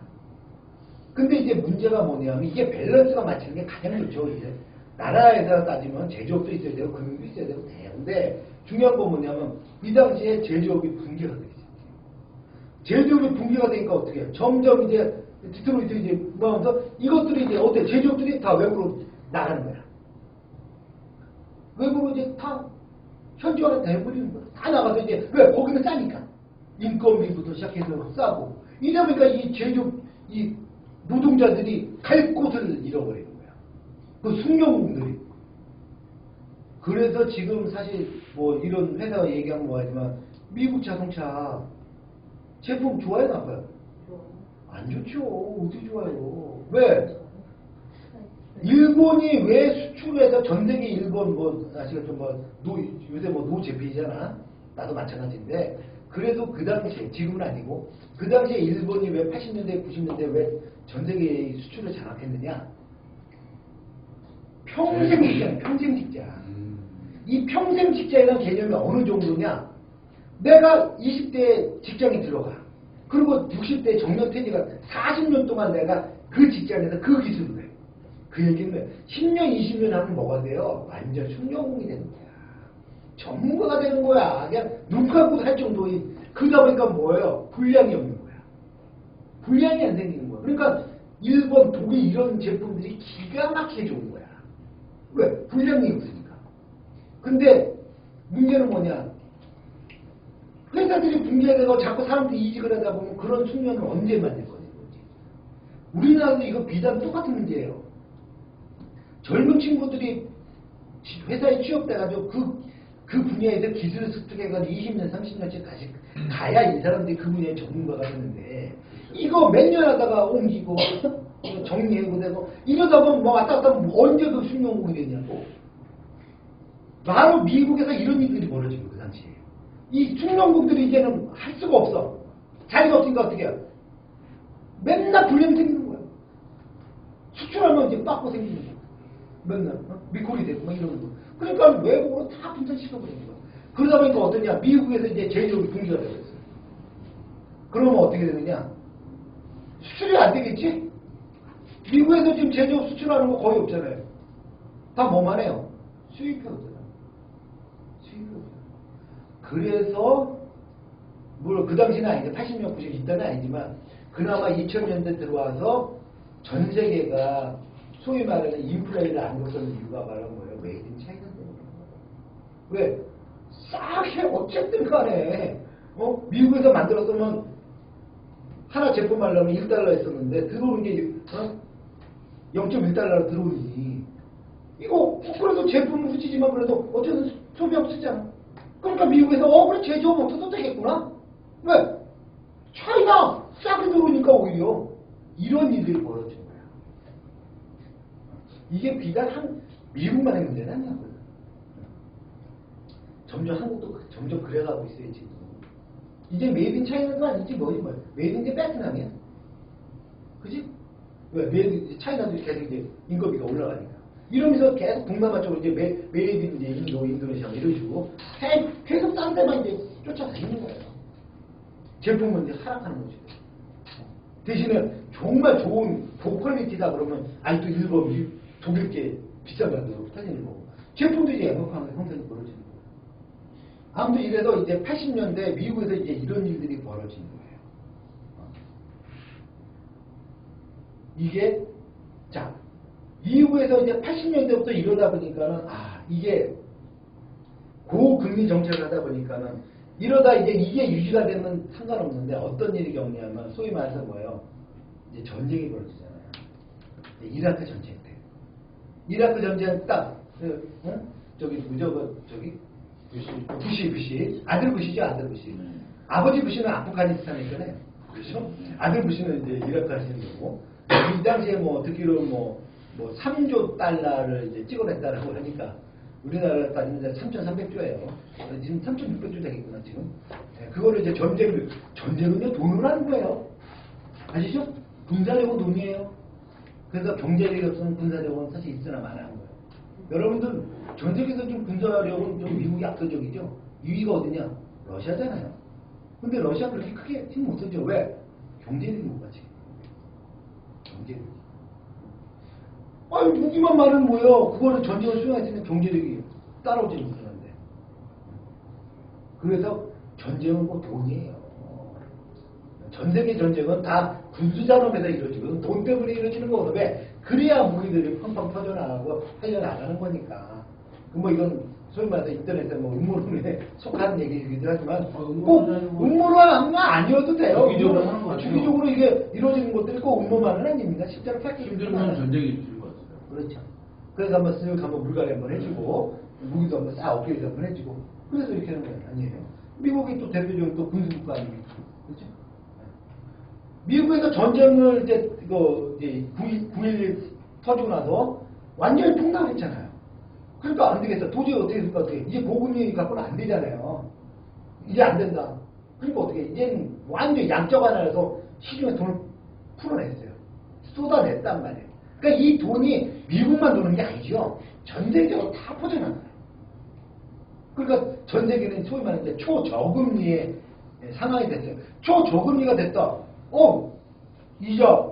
근데 이제 문제가 뭐냐면 이게 밸런스가 맞추는 게 가장 좋죠. 이제 나라에서 따지면 제조업도 있어야 되고 금융도 있어야 되고 되는데 중요한 건 뭐냐면 이 당시에 제조업이 붕괴가 되기 시작해요. 제조업이 붕괴가 되니까 어떻게 해요? 점점 이제 디트로이트 이제 뭐하면서 이것들이 이제 어때? 제조업들이 다 외부로 나가는 거야. 외부로 이제 다 현지화가 돼버리는 거야. 다 나가서 이제 왜? 거기는 싸니까. 인건비부터 시작해서 싸고 이러다 보니까 이 제조업 이 노동자들이 갈 곳을 잃어버리는 거야. 그 숙련공들이. 그래서 지금 사실 뭐 이런 회사 얘기하면 뭐하지만 미국 자동차 제품 좋아요 나빠요? 안 좋죠. 어떻게 좋아요? 왜? 일본이 왜 수출해서 전 세계 일본 뭐 아시겠죠? 요새 노재팬이잖아. 나도 마찬가지인데 그래도 그 당시에 지금은 아니고 그 당시에 일본이 왜 80년대 90년대 왜 전 세계 수출을 장악했느냐? 평생 직장, 평생 직장. 이 평생 직장이라는 개념이 어느 정도냐? 내가 20대 직장에 들어가. 그리고 60대 정년 퇴직가 40년 동안 내가 그 직장에서 그 기술을 해. 그 얘기는 10년, 20년 하면 뭐가 돼요? 완전 숙련공이 되는 거야. 전문가가 되는 거야. 그냥 눈 감고도 할 정도의. 그러다 보니까 뭐예요? 분량이 없는 거야. 분량이 안 생기는 거야. 그러니까 일본, 독일 이런 제품들이 기가 막히게 좋은 거야. 왜? 분량이 없으니까. 근데 문제는 뭐냐? 회사들이 붕괴되고 자꾸 사람들이 이직을 하다 보면 그런 숙련을 언제 만들 거지? 우리나라도 이거 비단 똑같은 문제예요. 젊은 친구들이 회사에 취업돼가지고 그 분야에서 기술을 습득해가지고 20년, 30년씩 가야 이 사람들이 그 분야의 전문가가 되는데 이거 몇 년 하다가 옮기고 정리해고 되고 이러다 보면 뭐 왔다 갔다 하면 언제 그 숙련공이 되냐고. 바로 미국에서 이런 일들이 벌어진 거예요. 그 당시에. 이 숙련공들이 이제는 할 수가 없어. 자리가 없으니까 어떻게 해요? 맨날 불량이 생기는 거야. 수출하면 이제 빠꾸 생기는 거야. 맨날 미콜이 되고 막 이러는 거. 그러니까 외국으로 다 분산시켜버리는 거야. 그러다 보니까 어떠냐? 미국에서 이제 제조업이 붕괴가 되었어요. 그러면 어떻게 되느냐? 수출이 안 되겠지? 미국에서 지금 제조업 수출하는 거 거의 없잖아요. 다 뭐만 해요? 수입해 오잖아. 수입해 오잖아. 그래서 물론 그 당시는 아닌데 80년 90년 이때는 아니지만 그나마 2000년대 들어와서 전 세계가 소위 말하는 인플레이를 안 겪는 이유가 바로 뭐예요? 메이드 인 차이나 때문에. 왜? 싸게 어쨌든 간에 미국에서 만들었으면 하나 제품 하려면 1달러 했었는데 들어오는 게 0.1달러로 들어오니 이거 그래도 제품은 후지지만 그래도 어쨌든 소비하고 쓰잖아. 그러니까 미국에서 그래 제조업 없어도 되겠구나. 왜? 차이나 싸게 들어오니까 오히려 이런 일들이 벌어진 거야. 이게 비단 미국만의 문제는 아니야. 점점 한국도 점점 그래가고 있어요 지금. 이제 메이드 인 차이나도 아니지 뭐지. 메이드 인 베트남이야. 그지? 왜? 메이드 인 차이나도 계속 이제 인건비가 올라가니까. 이러면서 계속 동남아 쪽으로 이제 메이드 인 인도, 인도네시아 이런 식으로 계속 딴 데만 이제 쫓아다니는 거예요. 제품은 이제 하락하는 거죠. 대신에 정말 좋은 고퀄리티다 그러면 아직도 일본, 독일 게 비싼 가격으로 터지는 거고 제품들이 애국하면서 형성이 벌어지는 거예요. 아무튼 이래서 이제 80년대 미국에서 이제 이런 일들이 벌어지는 거예요. 이게 자 미국에서 이제 80년대부터 이러다 보니까는 이게 고금리 정책을 하다 보니까는 이러다 이게 유지가 되면 상관없는데 어떤 일이 겪냐면 소위 말해서 뭐예요? 이제 전쟁이 벌어지잖아요. 이라크 전쟁 때. 이라크 전쟁 딱 부시 아들 부시죠 아들 부시. 아버지 부시는 아프가니스탄이잖아요. 그렇죠? 아들 부시는 이제 이라크 하시는 거고 이 당시에 뭐 듣기로 뭐 3조 달러를 이제 찍어냈다라고 하니까 우리나라 따지면 3,300조예요. 지금 3,600조 되겠구나 지금. 그거를 이제 전쟁은요 돈으로 하는 거예요. 아시죠? 군사력은 돈이에요. 그래서 경제력이 없으면 군사력은 사실 있으나 마나 한 거예요. 여러분들 전 세계에서 좀 군사력은 좀 미국이 압도적이죠. 2위가 어디냐? 러시아잖아요. 근데 러시아 그렇게 크게 힘 못 쓰죠. 왜? 경제력이 못 가지. 경제력. 무기만 많으면 뭐예요? 그거를 전쟁을 수행할 수 경제력이 따라오지 못하는데. 그래서 전쟁은 뭐 돈이에요. 전 세계 전쟁은 다 군수산업에서 이루어지고 돈 때문에 이루어지는 거거든. 왜? 그래야 무기들이 팡팡 터져나가고 살려나가는 거니까. 뭐 이건 소위 말해서 인터넷에 뭐 음모론에 속하는 얘기이기도 하지만 꼭 음모론 아니어도 돼요. 주기적으로 하는 거 같아요. 주기적으로 이게 이루어지는 것들이 꼭 음모만은 아닙니다. 실제로 팩트 힘들면 전쟁이 있을 것 같아요. 그렇죠. 그래서 한번 쓱 한번 물갈이 한번 해주고 무기도 한번 싹 업그레이드 한번 해주고 그래서 이렇게 하는 거예요. 아니에요. 미국이 또 대표적인 또 군수국가 아닙니까? 그렇죠? 미국에서 전쟁을 이제 9.11 터지고 나서 완전히 폭락했잖아요. 그러니까 안 되겠다. 도저히 어떻게 될까 어떻게? 이제 고금리 갖고는 안 되잖아요. 이제 안 된다. 그러니까 어떻게? 이제는 완전히 양적 완화해서 시중에 돈을 풀어냈어요. 쏟아냈단 말이에요. 그러니까 이 돈이 미국만 도는 게 아니죠. 전 세계적으로 다 퍼져나가요. 그러니까 전 세계는 소위 말하는 이제 초저금리의 상황이 됐어요. 초저금리가 됐다. 이자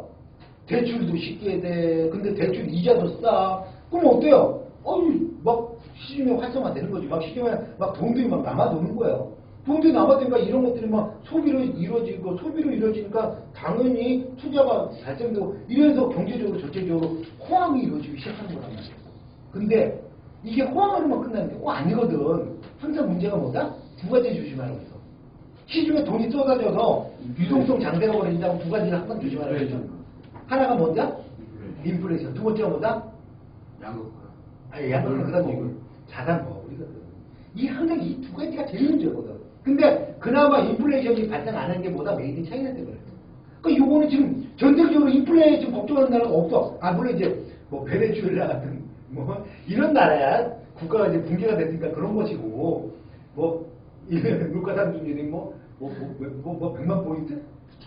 대출도 쉽게 돼. 근데 대출 이자도 싸. 그럼 어때요? 막 시중에 활성화되는 거지. 막 시중에 막 돈들이 막 남아도는 거예요. 돈들이 남아도니까 이런 것들이 막 소비로 이루어지고 소비로 이루어지니까 당연히 투자가 발생되고 이래서 경제적으로 전체적으로 호황이 이루어지기 시작하는 거란 말이에요. 근데 이게 호황으로만 끝나는 게 아니거든. 항상 문제가 뭐다? 두 가지 조심하라고 했어. 시중에 돈이 쏟아져서 유동성 장세가 벌어진다고 두 가지를 항상 조심하라고 했죠. 하나가 뭐다? 인플레이션. 두 번째가 뭐다? 양극화. 양극화 그다음 이거 자산 버블이거든. 이 항상 이 두 가지가 제일 문제거든. 근데 그나마 인플레이션이 발생 안 한 게 뭐다? 메이드 인 차이나 때문에. 그러니까 요거는 지금 전 세계적으로 인플레이션 지금 걱정하는 나라가 없어. 물론 이제 뭐 베네수엘라 같은 뭐 이런 나라야 국가가 이제 붕괴가 됐으니까 그런 것이고 물가상 수준이 100만 포인트?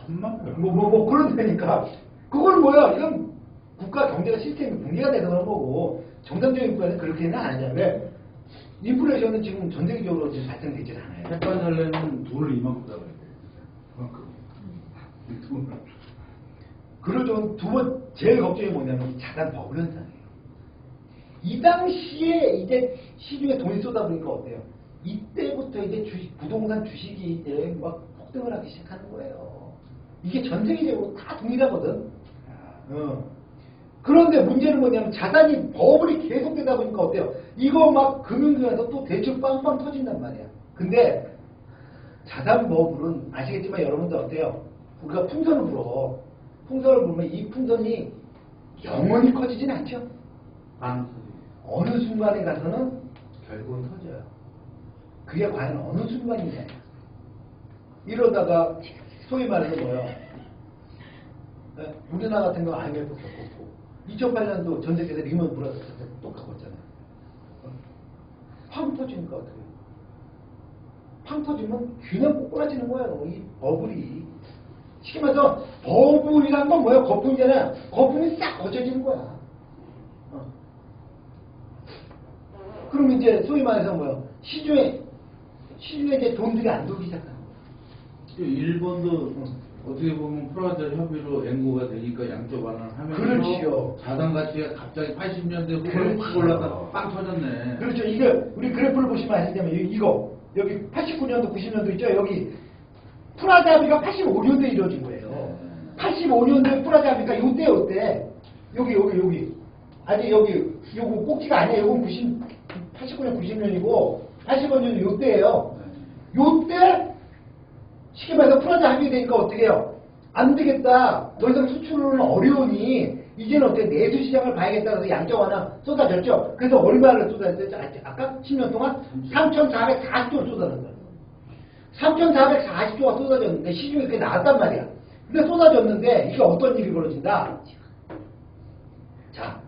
1000만? 그런 데니까. 그건 뭐야? 이건 국가 경제가 시스템이 붕괴가 돼서 그런 거고, 정상적인 국가는 그렇게는 안 하냐면, 인플레이션은 지금 전 세계적으로 지금 발생되질 않아요. 햇반 살려면 돈을 이만큼 잡아야 돼요. 그만큼. 그리고 두 번, 제일 걱정이 뭐냐면, 자산 버블 현상이에요. 이 당시에 이제 시중에 돈이 쏟아보니까 어때요? 이때부터 이제 부동산 주식이 이제 막 폭등을 하기 시작하는 거예요. 이게 전 세계적으로 다 동일하거든. 그런데 문제는 뭐냐면 자산이 버블이 계속되다 보니까 어때요? 이거 막 금융기관에서 또 대출 빵빵 터진단 말이야. 근데 자산 버블은 아시겠지만 여러분들 어때요? 우리가 풍선을 불어. 풍선을 불면 이 풍선이 영원히 커지진 않죠. 어느 순간에 가서는 결국은 터져요. 그게 과연 어느 순간이냐. 이러다가 소위 말해서 뭐예요? 우리나라 같은 경우 IMF 겪었고 2008년도 전 세계에서 리먼 브라더스 때 또 겪었잖아요. 팡 터지니까 어떻게 해요? 팡 터지면 그냥 꼬꾸라지는 거예요. 이 버블이. 쉽게 말해서 버블이란 건 뭐예요? 거품이잖아요. 거품이 싹 거쳐지는 거야. 그럼 이제 소위 말해서 뭐예요? 시중에 이제 돈들이 안 돌기 시작하는 거예요. 일본도 어떻게 보면 프라자 협의로 앵고가 되니까 양쪽 완화를 하면서 그렇지요. 자산 가치가 갑자기 80년대 후반에 그렇지요. 확 올랐다 빵 터졌네. 그렇죠. 이게 우리 그래프를 보시면 아시냐면 이거 여기 89년도 90년도 있죠. 여기 프라자 합의가 85년도에 이루어진 거예요. 85년도에 프라자 합의가 요때 여기 아직 여기 요거 꼭지가 아니에요. 요건 89년 90년이고 85년도 요때예요. 요때 쉽게 말해서 프라자 합의 되니까 어떻게 해요? 안 되겠다. 더 이상 수출은 어려우니 이제는 어떻게 내수 시장을 봐야겠다. 그래서 양적 완화 쏟아졌죠. 그래서 얼마를 쏟아졌죠? 아까 10년 동안 3,440조를 쏟아졌어요. 3,440조가 쏟아졌는데 시중에 그게 나왔단 말이야. 근데 쏟아졌는데 이게 어떤 일이 벌어진다? 자,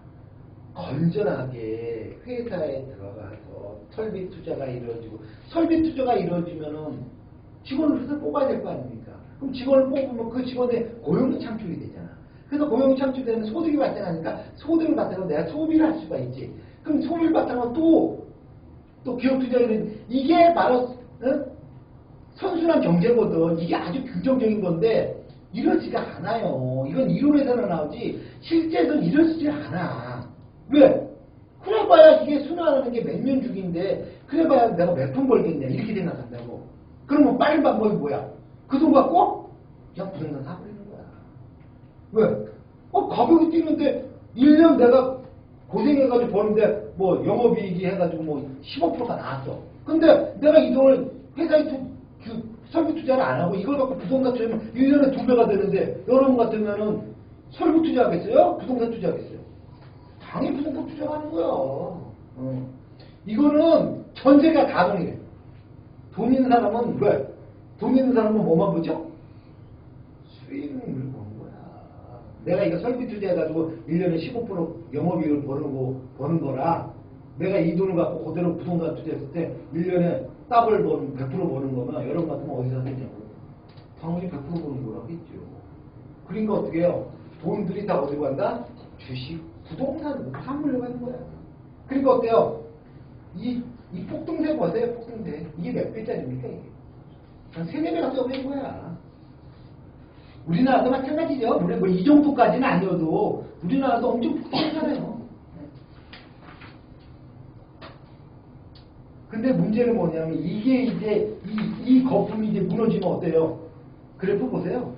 건전하게 회사에 들어가서 설비 투자가 이루어지고 설비 투자가 이루어지면은 직원을 회사 뽑아야 될 거 아닙니까? 그럼 직원을 뽑으면 그 직원의 고용이 창출이 되잖아. 그래서 고용이 창출되면 소득이 발생하니까 소득을 바탕으로 내가 소비를 할 수가 있지. 그럼 소비를 바탕으로 또 기업 투자는 이게 바로 선순환 경제거든. 이게 아주 규정적인 건데 이러지가 않아요. 이건 이론에서는 나오지 실제에서는 이러지질 않아. 왜? 그래봐야 이게 순환하는 게 몇 년 주기인데 그래봐야 내가 몇 푼 벌겠냐 이렇게 생각한다고. 그러면 빠른 방법이 뭐야? 그 돈 갖고 그냥 부동산 사버리는 거야. 왜? 가격이 뛰는데 1년 내가 고생해가지고 버는데 뭐 영업이익이 해가지고 뭐 15%가 나왔어. 근데 내가 이 돈을 회사에 설비 투자를 안 하고 이걸 갖고 부동산 투자하면 1년에 2배가 되는데 여러분 같으면은 설비 투자하겠어요? 부동산 투자하겠어요? 당연히 부동산 투자하는 거야. 이거는 전세가 다 동일해. 돈 있는 사람은 왜? 돈 있는 사람은 뭐만 보죠? 수익을 보는 거야. 내가 이거 설비 투자해가지고 1년에 15% 영업이익을 버는 거라 내가 이 돈을 갖고 그대로 부동산 투자했을 때 1년에 더블 버는 100% 버는 거면 여러분 같으면 어디서 하겠냐고. 당연히 100% 버는 거라고 했죠. 그러니까 어떻게 해요? 돈들이 다 어디로 간다? 주식, 부동산, 사물로 가는 거야. 그러니까 어때요? 이 폭등세 보세요, 폭등세. 이게 몇 배짜리입니까, 이게? 한 3-4배가 써버린 거야. 우리나라도 마찬가지죠. 물론 뭐 이 정도까지는 아니어도 우리나라도 엄청 폭등하잖아요. 근데 문제는 뭐냐면 이게 이제 이 거품이 이제 무너지면 어때요? 그래프 보세요.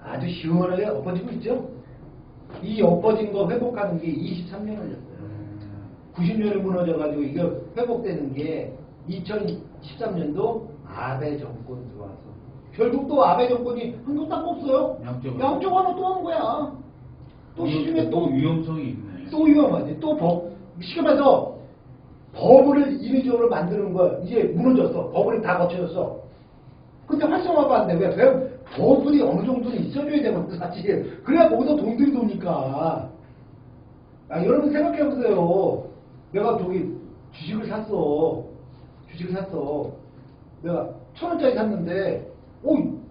아주 시원하게 엎어지고 있죠? 이 엎어진 거 회복하는 게 23년 걸렸어요. 90년에 무너져가지고 이게 회복되는 게 2013년도 아베 정권 들어와서 결국 또 아베 정권이 한국 딱 없어요. 양쪽 하나 또 한 거야. 또 시중에 또 위험성이 있네. 또 위험하지. 또 법. 쉽게 말해서 버블을 인위적으로 만드는 거 이제 무너졌어. 버블이 다 거쳐졌어. 근데 활성화가 안 돼. 왜? 버블이 어느 정도는 있어줘야 되거든 사실. 그래야 거기서 돈들이 도니까. 여러분 생각해보세요. 내가 저기 주식을 샀어. 내가 1,000원짜리 샀는데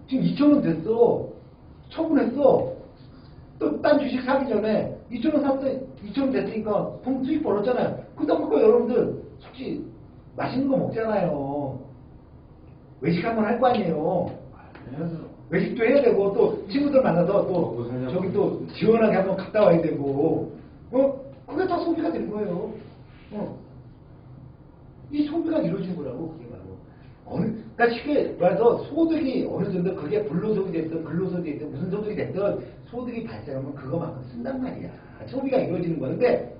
지금 2,000원 됐어. 처분했어. 또 딴 주식 사기 전에 2,000원 샀어. 2,000원 됐으니까 돈 수익 벌었잖아요. 그다음에 여러분들 솔직히 맛있는 거 먹잖아요. 외식 한번 할 거 아니에요. 외식도 해야 되고 또 친구들 만나서 또 저기 또 시원하게 한번 갔다 와야 되고 그게 다 소비가 되는 거예요. 이 소비가 이루어진 거라고 그게 바로 그러니까 쉽게 말해서 소득이 어느 정도 그게 불로소득이 됐든 근로소득이 됐든 무슨 소득이 됐든 소득이 발생하면 그거만큼 쓴단 말이야. 소비가 이루어지는 거는데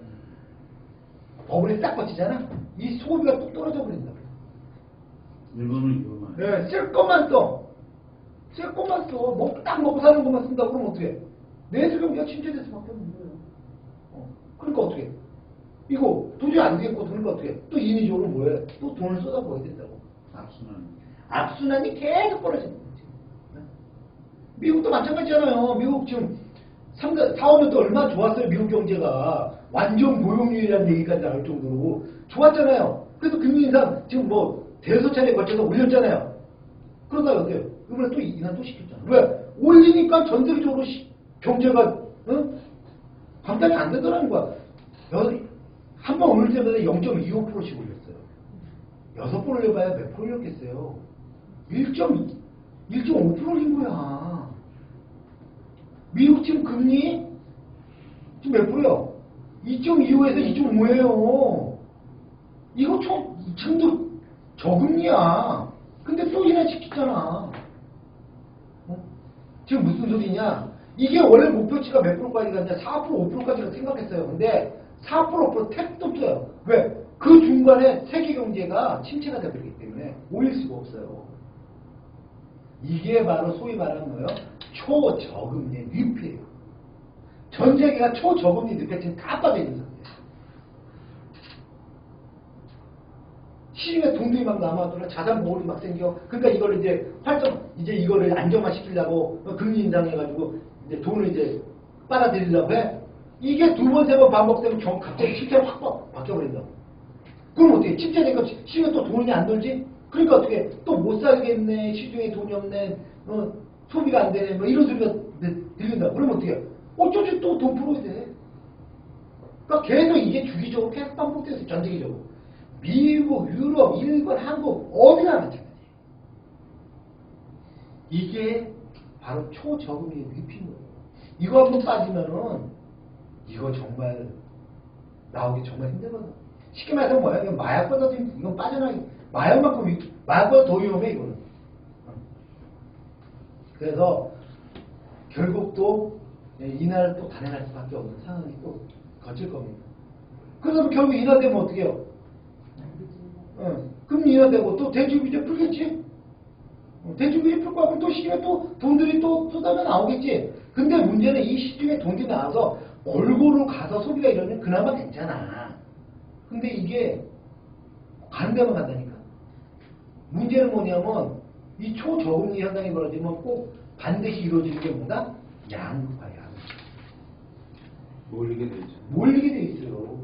버블이 딱 거치잖아. 이 소비가 뚝 떨어져 버린다. 일본은 이거만. 네, 쓸 것만 써. 딱 먹고 사는 것만 쓴다고 그러면 어떻게 해? 내수 경기가 침체될 수밖에 없는 거예요. 그러니까 어떻게 해? 이거 도저히 안 되겠고 그러니까 어떻게 해? 또 인위적으로 뭐해? 또 돈을 쏟아부어야 된다고. 악순환이 계속 벌어지는 거지. 미국도 마찬가지잖아요. 미국 지금 4-5년 동안 얼마나 좋았어요. 미국 경제가. 완전 고용률이라는 얘기까지 나올 정도로 좋았잖아요. 그래서 금융인상 지금 뭐 대여섯 차례에 걸쳐서 올렸잖아요. 그러다가 어때요? 이번에 또 인상 또 시켰잖아. 왜? 올리니까 전세적으로 경제가 감당이 안 되더라는 거야. 한 번 올릴 때마다 0.25%씩 올렸어요. 6번 올려봐야 몇 프로 올렸겠어요? 1.5% 올린 거야. 미국 지금 금리 지금 몇 프로요? 2.25에서 2.5예요. 이거 지금도 저금리야. 근데 또 인하시키잖아. 지금 무슨 소리냐? 이게 원래 목표치가 몇 프로까지 갔냐? 4%, 5%까지가 생각했어요. 근데 4%, 5% 택도 없어요. 왜? 그 중간에 세계 경제가 침체가 되버리기 때문에 올릴 수가 없어요. 이게 바로 소위 말하는 거예요. 초저금리 늪이에요. 전 세계가 초저금리 늪에 지금 다 빠져 있는 상태예요. 시중에 돈들이 막 남아도록 자산 보호이 막 생겨. 그러니까 이걸 이제 이제 이거를 안정화시키려고 금리 인상해가지고 이제 돈을 이제 빨아들이려고 해. 이게 두 번, 세 번 반복되면 갑자기 침체가 확 바뀌어버린다. 그럼 어떻게? 침체되니까 시중에 또 돈이 안 돌지? 그러니까 어떻게? 또 못 살겠네. 시중에 돈이 없네. 소비가 안 되네. 뭐 이런 소리가 들린다. 그러면 어떻게? 어쩔 수 또 돈 풀어야 돼. 그러니까 계속 이게 주기적으로 계속 반복돼서 전 세계적으로. 미국, 유럽, 일본, 한국 어디나 마찬가지예요. 이게 바로 초저금리 늪인 거예요. 이거 한번 빠지면은 이거 정말 나오기 정말 힘들거든. 쉽게 말해서 뭐야? 이건 마약보다도 이건 빠져나기 마약보다 더 위험해 이거는. 그래서 결국 또 인하를 또 단행할 수밖에 없는 상황이 또 거칠 겁니다. 그래서 결국 인하되면 어떻게 해요? 그럼 인하되고 또 대출규제 풀겠지? 대출규제 풀고 하면 또 시중에 또 돈들이 또 쏟아져 나오겠지? 근데 문제는 이 시중에 돈들이 나와서 골고루 가서 소비가 이러면 그나마 괜찮아. 근데 이게 가는 데만 간다니까. 문제는 뭐냐면 이 초저금리 현상이 벌어지면 꼭 반드시 이루어지는 게 뭐다? 양극화야. 몰리게 되죠. 몰리게 돼 있어요.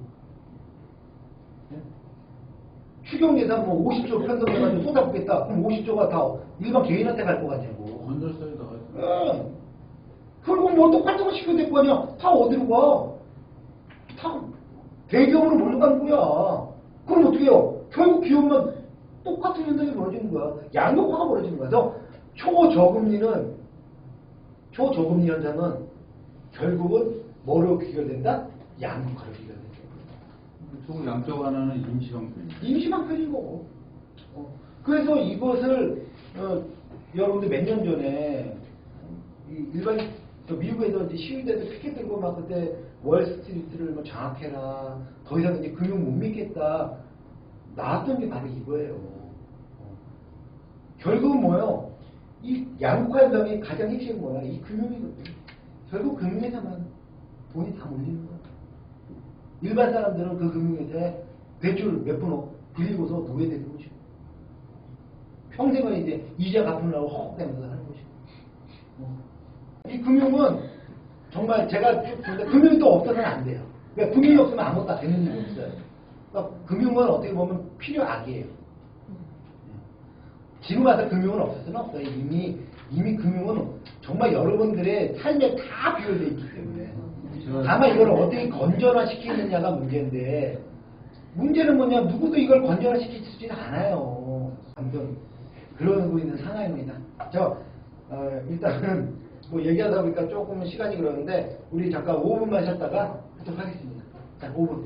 추경 예산 뭐 50조 편성해가지고 쏟아붓겠다. 그럼 50조가 다 일반 개인한테 갈 거 같냐고. 건설사에 나가죠. 결국 뭐 똑같은 거 시켜야 될 거 아니야. 다 어디로 가? 다 대기업으로 몰려가는 거야. 그럼 어떻게 해요? 결국 기업만 똑같은 현상이 벌어지는 거야. 양극화가 벌어지는 거야. 그래서 초저금리 현상은 결국은 뭐로 귀결된다? 양극화로 귀결된다. 총 양적 하나는 임시방편이에요. 임시방편인 거고. 그래서 이것을 여러분들 몇 년 전에 일반 미국에서 이제 시위대들 피켓 들고 막 그때 월스트리트를 뭐 장악해라. 더 이상 이제 금융 못 믿겠다. 나왔던 게 바로 이거예요. 결국은 뭐예요? 이 양극화 현상의 가장 핵심은 뭐야? 이 금융이거든. 결국 금융회사만 돈이 다 몰리는 거야. 일반 사람들은 그 금융회사에 대출 몇 푼 빌리고서 노예되는 거죠. 평생을 이제 이자 갚으려고 헉헉대면서 하는 거죠. 이 금융은 정말 제가 쭉 보는데 금융이 또 없어서는 안 돼요. 그러니까 금융이 없으면 아무것도 다 되는 일이 없어요. 그러니까 금융은 어떻게 보면 필요악이에요. 지금 와서 금융은 없을 수는 없어요. 이미 금융은 정말 여러분들의 삶에 다 비율되어 있기 때문에. 다만 이걸 어떻게 건전화시키느냐가 문제인데, 문제는 뭐냐, 누구도 이걸 건전화시키지는 않아요. 아무튼 그러고 있는 상황입니다. 일단은 뭐 얘기하다 보니까 조금 시간이 그러는데 우리 잠깐 5분만 쉬었다가 하도록 하겠습니다. 자, 5분.